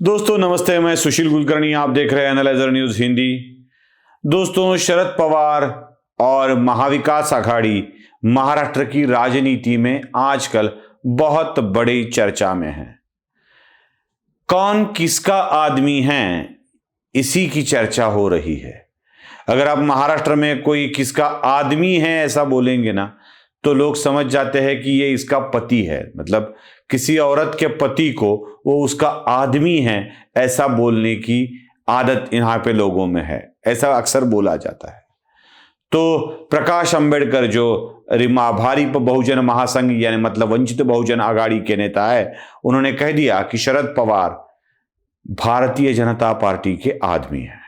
दोस्तों नमस्ते, मैं सुशील कुलकर्णी, आप देख रहे हैं एनालाइजर न्यूज हिंदी। दोस्तों, शरद पवार और महाविकास आघाड़ी महाराष्ट्र की राजनीति में आजकल बहुत बड़ी चर्चा में है। कौन किसका आदमी है, इसी की चर्चा हो रही है। अगर आप महाराष्ट्र में कोई किसका आदमी है ऐसा बोलेंगे ना, तो लोग समझ जाते हैं कि ये इसका पति है। मतलब किसी औरत के पति को वो उसका आदमी है, ऐसा बोलने की आदत यहाँ पे लोगों में है, ऐसा अक्सर बोला जाता है। तो प्रकाश अंबेडकर जो भारिप बहुजन महासंघ यानी मतलब वंचित बहुजन आघाड़ी के नेता है, उन्होंने कह दिया कि शरद पवार भारतीय जनता पार्टी के आदमी है।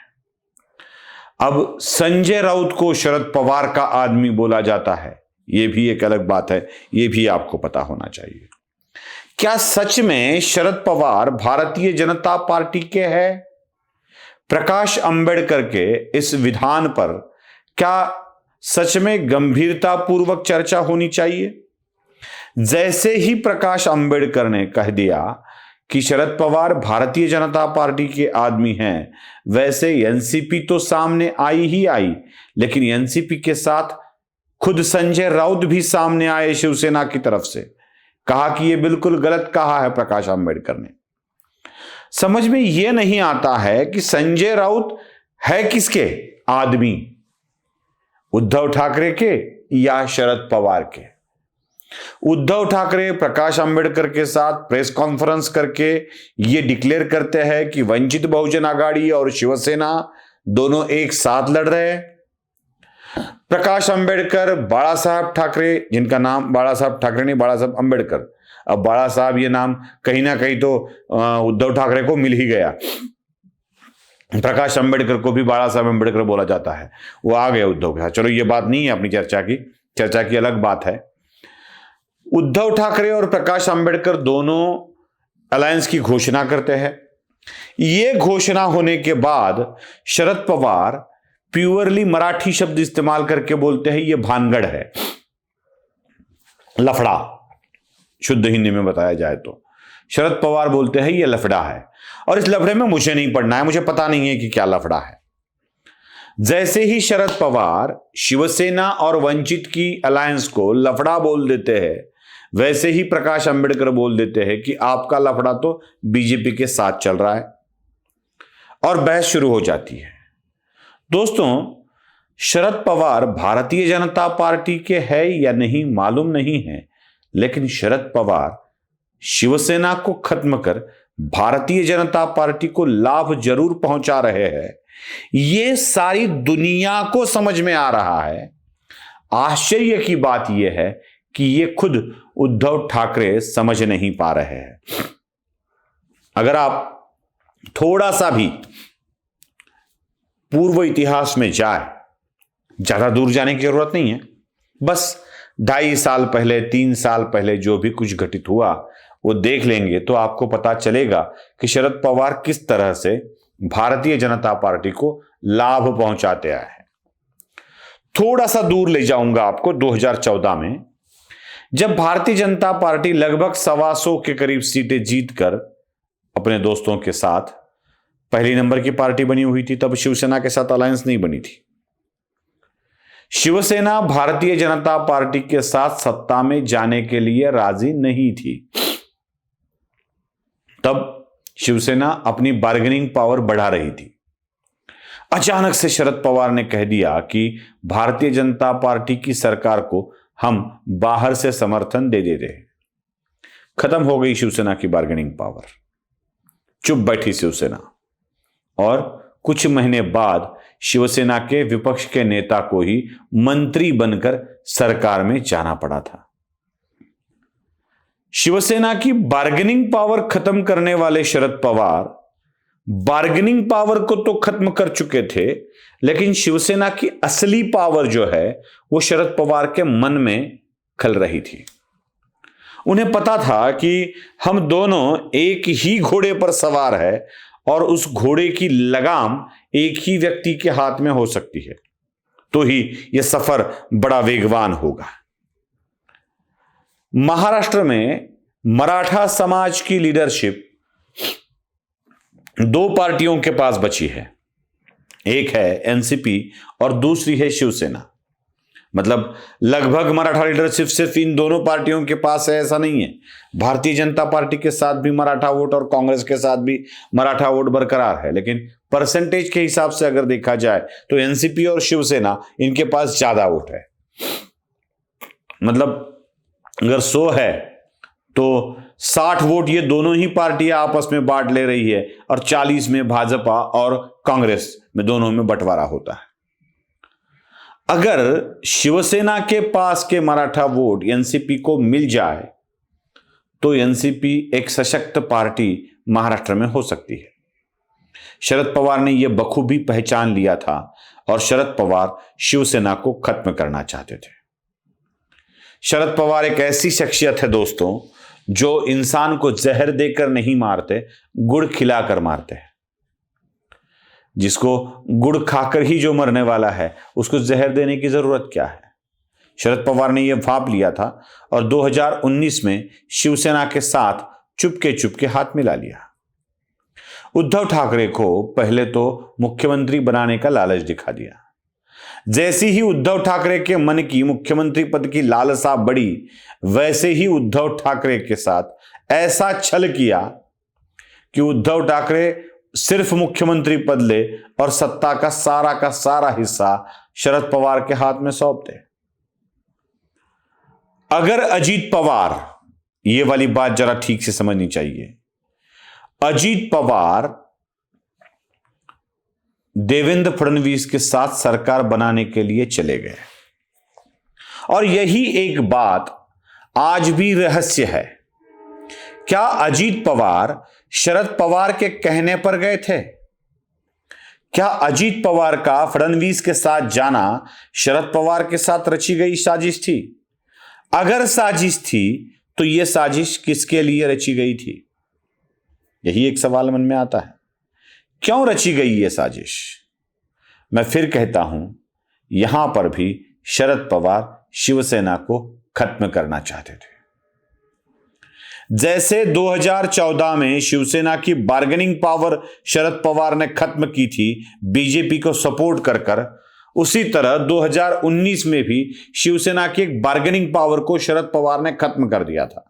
अब संजय राउत को शरद पवार का आदमी बोला जाता है, यह भी एक अलग बात है, यह भी आपको पता होना चाहिए। क्या सच में शरद पवार भारतीय जनता पार्टी के हैं? प्रकाश अंबेडकर के इस विधान पर क्या सच में गंभीरता पूर्वक चर्चा होनी चाहिए? जैसे ही प्रकाश अंबेडकर ने कह दिया कि शरद पवार भारतीय जनता पार्टी के आदमी हैं, वैसे एनसीपी तो सामने आई ही आई, लेकिन एनसीपी के साथ खुद संजय राउत भी सामने आए शिवसेना की तरफ से। कहा कि यह बिल्कुल गलत कहा है प्रकाश अंबेडकर ने। समझ में यह नहीं आता है कि संजय राउत है किसके आदमी, उद्धव ठाकरे के या शरद पवार के? उद्धव ठाकरे प्रकाश अंबेडकर के साथ प्रेस कॉन्फ्रेंस करके ये डिक्लेयर करते हैं कि वंचित बहुजन आघाड़ी और शिवसेना दोनों एक साथ लड़ रहे हैं। प्रकाश अंबेडकर, बाला साहब ठाकरे, जिनका नाम बाला साहब ठाकरे नहीं, बाला साहब अंबेडकर, अब बाला साहब ये नाम कहीं ना कहीं तो उद्धव ठाकरे को मिल ही गया। प्रकाश अंबेडकर को भी बाला साहब अंबेडकर बोला जाता है, वो आ गया उद्धव के साथ। चलो ये बात नहीं है अपनी चर्चा की अलग बात है। उद्धव ठाकरे और प्रकाश अंबेडकर दोनों अलायंस की घोषणा करते हैं। ये घोषणा होने के बाद शरद पवार प्योरली मराठी शब्द इस्तेमाल करके बोलते हैं ये भानगढ़ है, लफड़ा। शुद्ध हिंदी में बताया जाए तो शरद पवार बोलते हैं ये लफड़ा है, और इस लफड़े में मुझे नहीं पढ़ना है, मुझे पता नहीं है कि क्या लफड़ा है। जैसे ही शरद पवार शिवसेना और वंचित की अलायंस को लफड़ा बोल देते हैं, वैसे ही प्रकाश अंबेडकर बोल देते हैं कि आपका लफड़ा तो बीजेपी के साथ चल रहा है, और बहस शुरू हो जाती है। दोस्तों, शरद पवार भारतीय जनता पार्टी के हैं या नहीं मालूम नहीं है, लेकिन शरद पवार शिवसेना को खत्म कर भारतीय जनता पार्टी को लाभ जरूर पहुंचा रहे हैं। यह सारी दुनिया को समझ में आ रहा है। आश्चर्य की बात यह है कि यह खुद उद्धव ठाकरे समझ नहीं पा रहे हैं। अगर आप थोड़ा सा भी पूर्व इतिहास में जाए, ज्यादा दूर जाने की जरूरत नहीं है, बस 2.5 साल पहले 3 साल पहले जो भी कुछ घटित हुआ वो देख लेंगे तो आपको पता चलेगा कि शरद पवार किस तरह से भारतीय जनता पार्टी को लाभ पहुंचाते आए हैं। थोड़ा सा दूर ले जाऊंगा आपको 2014 में, जब भारतीय जनता पार्टी लगभग 125 के करीब सीटें जीतकर अपने दोस्तों के साथ पहली नंबर की पार्टी बनी हुई थी। तब शिवसेना के साथ अलायंस नहीं बनी थी। शिवसेना भारतीय जनता पार्टी के साथ सत्ता में जाने के लिए राजी नहीं थी। तब शिवसेना अपनी बार्गेनिंग पावर बढ़ा रही थी। अचानक से शरद पवार ने कह दिया कि भारतीय जनता पार्टी की सरकार को हम बाहर से समर्थन दे देते हैं। खत्म हो गई शिवसेना की बार्गेनिंग पावर, चुप बैठी शिवसेना। और कुछ महीने बाद शिवसेना के विपक्ष के नेता को ही मंत्री बनकर सरकार में जाना पड़ा था। शिवसेना की बार्गेनिंग पावर खत्म करने वाले शरद पवार बार्गेनिंग पावर को तो खत्म कर चुके थे, लेकिन शिवसेना की असली पावर जो है वो शरद पवार के मन में खल रही थी। उन्हें पता था कि हम दोनों एक ही घोड़े पर सवार है, और उस घोड़े की लगाम एक ही व्यक्ति के हाथ में हो सकती है, तो ही यह सफर बड़ा वेगवान होगा। महाराष्ट्र में मराठा समाज की लीडरशिप दो पार्टियों के पास बची है, एक है एनसीपी और दूसरी है शिवसेना। मतलब लगभग मराठा लीडरशिप सिर्फ इन दोनों पार्टियों के पास है ऐसा नहीं है। भारतीय जनता पार्टी के साथ भी मराठा वोट और कांग्रेस के साथ भी मराठा वोट बरकरार है, लेकिन परसेंटेज के हिसाब से अगर देखा जाए तो एनसीपी और शिवसेना इनके पास ज्यादा वोट है। मतलब अगर 100 है तो 60 वोट ये दोनों ही पार्टियां आपस में बांट ले रही है और 40 में भाजपा और कांग्रेस में दोनों में बंटवारा होता है। अगर शिवसेना के पास के मराठा वोट एनसीपी को मिल जाए तो एनसीपी एक सशक्त पार्टी महाराष्ट्र में हो सकती है। शरद पवार ने यह बखूबी पहचान लिया था और शरद पवार शिवसेना को खत्म करना चाहते थे। शरद पवार एक ऐसी शख्सियत है दोस्तों जो इंसान को जहर देकर नहीं मारते, गुड़ खिलाकर मारते हैं। जिसको गुड़ खाकर ही जो मरने वाला है उसको जहर देने की जरूरत क्या है। शरद पवार ने यह भाप लिया था और 2019 में शिवसेना के साथ चुपके हाथ मिला लिया। उद्धव ठाकरे को पहले तो मुख्यमंत्री बनाने का लालच दिखा दिया। जैसी ही उद्धव ठाकरे के मन की मुख्यमंत्री पद की लालसा बढ़ी, वैसे ही उद्धव ठाकरे के साथ ऐसा छल किया कि उद्धव ठाकरे सिर्फ मुख्यमंत्री पद ले और सत्ता का सारा हिस्सा शरद पवार के हाथ में सौंप दे। अगर अजीत पवार, ये वाली बात जरा ठीक से समझनी चाहिए, अजीत पवार देवेंद्र फडणवीस के साथ सरकार बनाने के लिए चले गए और यही एक बात आज भी रहस्य है। क्या अजीत पवार शरद पवार के कहने पर गए थे? क्या अजीत पवार का फडणवीस के साथ जाना शरद पवार के साथ रची गई साजिश थी? अगर साजिश थी तो यह साजिश किसके लिए रची गई थी? यही एक सवाल मन में आता है। क्यों रची गई यह साजिश? मैं फिर कहता हूं, यहां पर भी शरद पवार शिवसेना को खत्म करना चाहते थे। जैसे 2014 में शिवसेना की बार्गेनिंग पावर शरद पवार ने खत्म की थी बीजेपी को सपोर्ट कर, उसी तरह 2019 में भी शिवसेना की एक बार्गेनिंग पावर को शरद पवार ने खत्म कर दिया था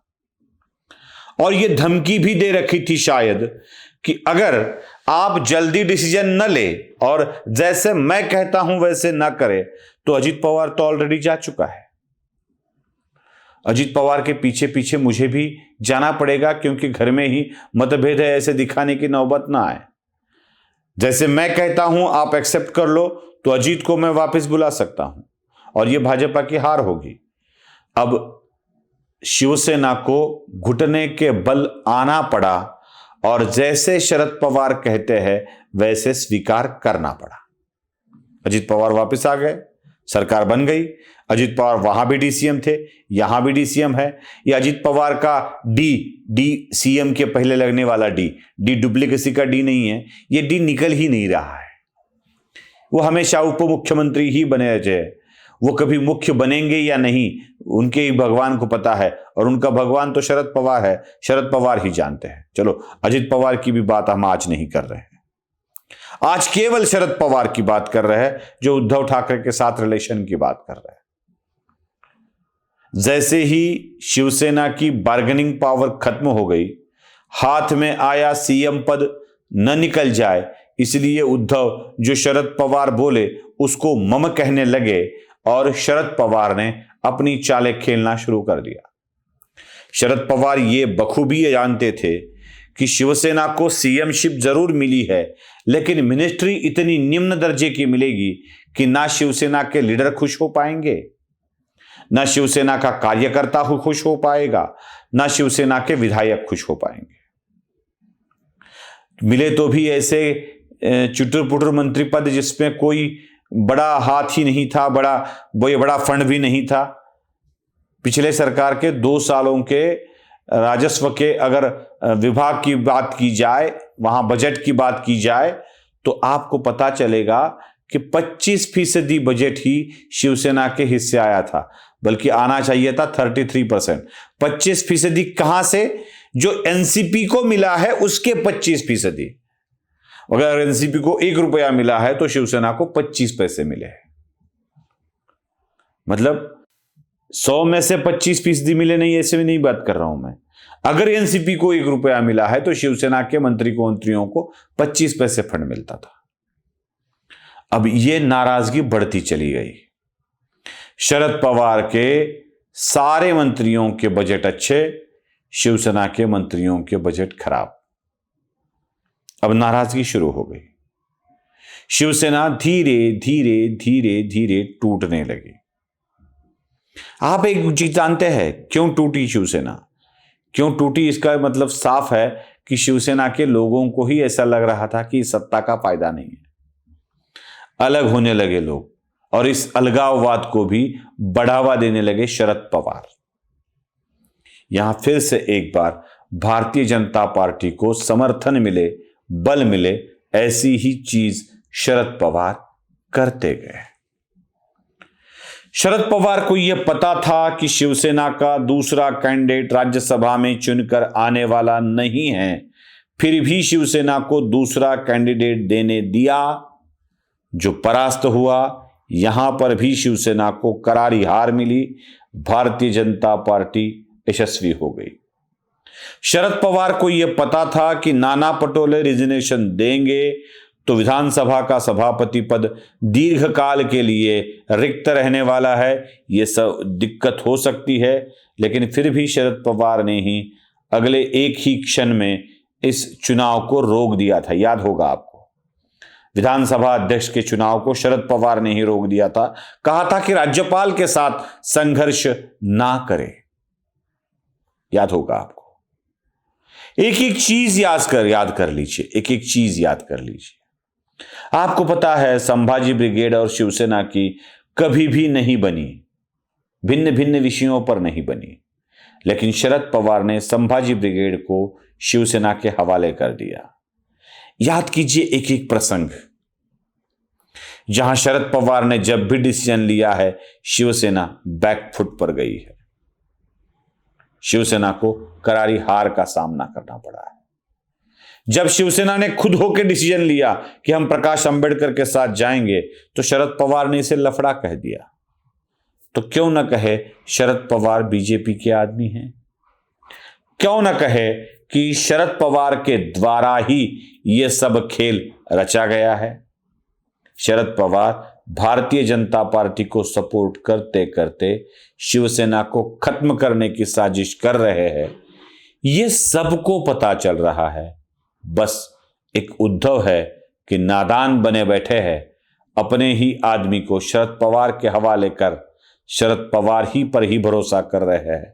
और यह धमकी भी दे रखी थी शायद कि अगर आप जल्दी डिसीजन न ले और जैसे मैं कहता हूं वैसे ना करे तो अजीत पवार तो ऑलरेडी जा चुका है। अजीत पवार के पीछे मुझे भी जाना पड़ेगा क्योंकि घर में ही मतभेद है, ऐसे दिखाने की नौबत ना आए। जैसे मैं कहता हूं आप एक्सेप्ट कर लो तो अजीत को मैं वापस बुला सकता हूं और यह भाजपा की हार होगी। अब शिवसेना को घुटने के बल आना पड़ा और जैसे शरद पवार कहते हैं वैसे स्वीकार करना पड़ा। अजीत पवार वापस आ गए, सरकार बन गई। अजीत पवार वहां भी डीसीएम थे, यहां भी डीसीएम है। ये अजीत पवार का डी सीएम के पहले लगने वाला डी डुप्लीकेसी का डी नहीं है, ये डी निकल ही नहीं रहा है। वो हमेशा उप मुख्यमंत्री ही बने रहे। वो कभी मुख्य बनेंगे या नहीं उनके ही भगवान को पता है और उनका भगवान तो शरद पवार है, शरद पवार ही जानते हैं। चलो अजीत पवार की भी बात हम आज नहीं कर रहे हैं, आज केवल शरद पवार की बात कर रहे हैं जो उद्धव ठाकरे के साथ रिलेशन की बात कर रहे हैं। जैसे ही शिवसेना की बार्गेनिंग पावर खत्म हो गई, हाथ में आया सीएम पद न निकल जाए इसलिए उद्धव जो शरद पवार बोले उसको मम कहने लगे और शरद पवार ने अपनी चालें खेलना शुरू कर दिया। शरद पवार ये बखूबी जानते थे कि शिवसेना को सीएमशिप जरूर मिली है लेकिन मिनिस्ट्री इतनी निम्न दर्जे की मिलेगी कि ना शिवसेना के लीडर खुश हो पाएंगे, ना शिवसेना का कार्यकर्ता खुश हो पाएगा, ना शिवसेना के विधायक खुश हो पाएंगे। मिले तो भी ऐसे चुटुर पुटुर मंत्री पद जिसमें कोई बड़ा हाथ ही नहीं था, बड़ा फंड भी नहीं था। पिछले सरकार के 2 सालों के राजस्व के अगर विभाग की बात की जाए, वहां बजट की बात की जाए तो आपको पता चलेगा कि 25% बजट ही शिवसेना के हिस्से आया था, बल्कि आना चाहिए था 33%। 25% कहां से? जो एनसीपी को मिला है उसके 25%। अगर एनसीपी को 1 रुपया मिला है तो शिवसेना को 25 पैसे मिले हैं। मतलब 100 में से 25% मिले नहीं, ऐसे भी नहीं बात कर रहा हूं मैं। अगर एनसीपी को 1 रुपया मिला है तो शिवसेना के मंत्रियों को 25 पैसे फंड मिलता था। अब यह नाराजगी बढ़ती चली गई। शरद पवार के सारे मंत्रियों के बजट अच्छे, शिवसेना के मंत्रियों के बजट खराब। अब नाराजगी शुरू हो गई। शिवसेना धीरे धीरे धीरे धीरे टूटने लगी। आप एक चीज जानते हैं क्यों टूटी शिवसेना? क्यों टूटी इसका मतलब साफ है कि शिवसेना के लोगों को ही ऐसा लग रहा था कि सत्ता का फायदा नहीं है। अलग होने लगे लोग और इस अलगाववाद को भी बढ़ावा देने लगे शरद पवार। यहां फिर से एक बार भारतीय जनता पार्टी को समर्थन मिले, बल मिले, ऐसी ही चीज शरद पवार करते गए। शरद पवार को यह पता था कि शिवसेना का दूसरा कैंडिडेट राज्यसभा में चुनकर आने वाला नहीं है, फिर भी शिवसेना को दूसरा कैंडिडेट देने दिया, जो परास्त हुआ। यहां पर भी शिवसेना को करारी हार मिली। भारतीय जनता पार्टी यशस्वी हो गई। शरद पवार को यह पता था कि नाना पटोले रिजिग्नेशन देंगे तो विधानसभा का सभापति पद दीर्घकाल के लिए रिक्त रहने वाला है। यह सब दिक्कत हो सकती है, लेकिन फिर भी शरद पवार ने ही अगले एक ही क्षण में इस चुनाव को रोक दिया था। याद होगा आपको, विधानसभा अध्यक्ष के चुनाव को शरद पवार ने ही रोक दिया था। कहा था कि राज्यपाल के साथ संघर्ष ना करे। याद होगा आपको। एक एक चीज याद कर लीजिए, एक एक चीज याद कर लीजिए। आपको पता है संभाजी ब्रिगेड और शिवसेना की कभी भी नहीं बनी, भिन्न भिन्न विषयों पर नहीं बनी, लेकिन शरद पवार ने संभाजी ब्रिगेड को शिवसेना के हवाले कर दिया। याद कीजिए एक एक प्रसंग जहां शरद पवार ने जब भी डिसीजन लिया है, शिवसेना बैकफुट पर गई है। शिवसेना को करारी हार का सामना करना पड़ा है। जब शिवसेना ने खुद होकर डिसीजन लिया कि हम प्रकाश अंबेडकर के साथ जाएंगे, तो शरद पवार ने इसे लफड़ा कह दिया। तो क्यों ना कहे शरद पवार बीजेपी के आदमी हैं? क्यों ना कहे कि शरद पवार के द्वारा ही यह सब खेल रचा गया है? शरद पवार भारतीय जनता पार्टी को सपोर्ट करते करते शिवसेना को खत्म करने की साजिश कर रहे हैं। यह सबको पता चल रहा है। बस एक उद्धव है कि नादान बने बैठे हैं, अपने ही आदमी को शरद पवार के हवाले कर शरद पवार ही पर ही भरोसा कर रहे हैं।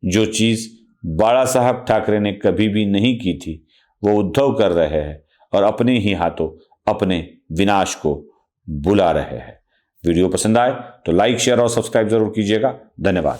जो चीज बाला साहब ठाकरे ने कभी भी नहीं की थी, वो उद्धव कर रहे हैं और अपने ही हाथों अपने विनाश को बुला रहे हैं। वीडियो पसंद आए तो लाइक, शेयर और सब्सक्राइब जरूर कीजिएगा। धन्यवाद।